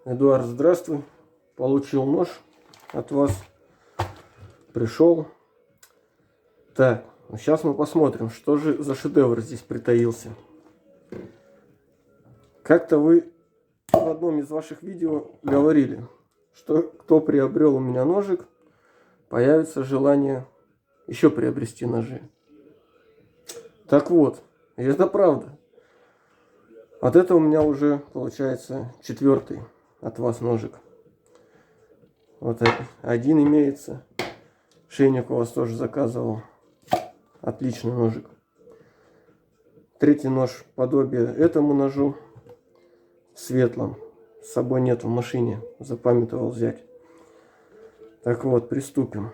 Эдуард, здравствуй. Получил нож от вас. Пришел. Так, сейчас мы посмотрим, что же за шедевр здесь притаился. Как-то вы в одном из ваших видео говорили, что кто приобрел у меня ножик, появится желание еще приобрести ножи. Так вот, и это правда. Вот это у меня уже получается 4-й от вас ножик. Вот один имеется. Шейник у вас тоже заказывал. Отличный ножик. 3-й нож подобие этому ножу. Светлом. С собой нет в машине. Запамятовал взять. Так вот, приступим.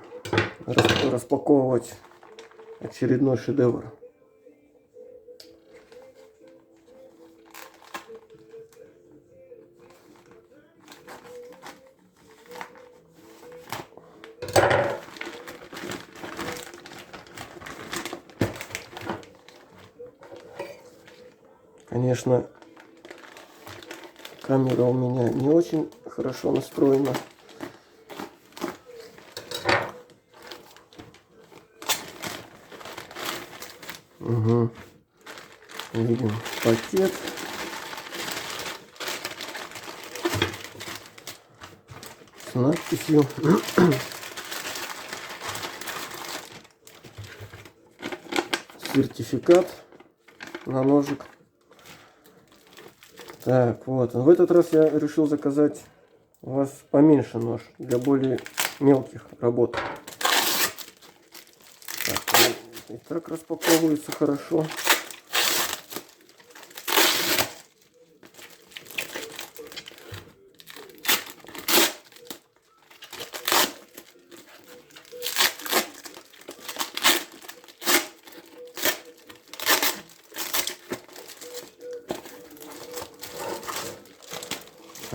Распаковывать очередной шедевр. Конечно, камера у меня не очень хорошо настроена. Угу. Видим пакет. С надписью. Сертификат на ножик. Так, вот. В этот раз я решил заказать у вас поменьше нож для более мелких работ. Так, и так распаковывается хорошо.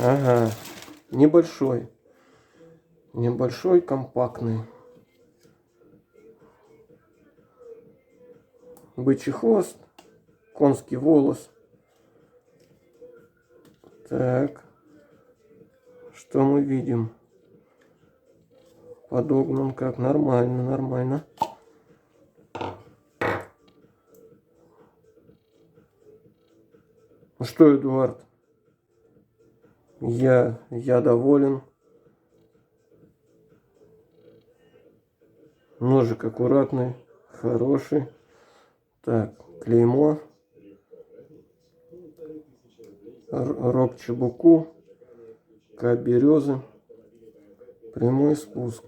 Ага, небольшой, компактный. Бычий хвост, конский волос. Так, что мы видим? Подогнан как? Нормально, нормально. Ну что, Эдуард? Я доволен. Ножик аккуратный, хороший. Так, клеймо. Рог чебуку. К березы. Прямой спуск.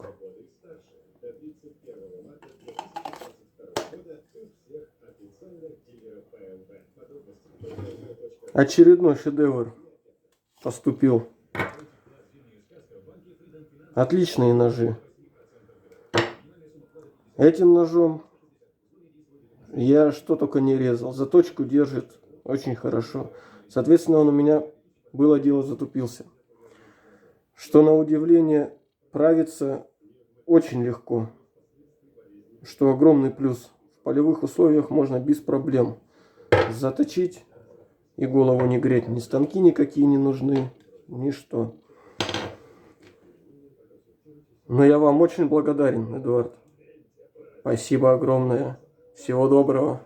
Очередной шедевр поступил. Отличные ножи. Этим ножом я что только не резал. Заточку держит очень хорошо. Соответственно, он у меня, было дело, затупился. Что на удивление правится очень легко. Что огромный плюс. В полевых условиях можно без проблем заточить и голову не греть. Ни станки никакие не нужны, ничто. Но я вам очень благодарен, Эдуард. Спасибо огромное. Всего доброго.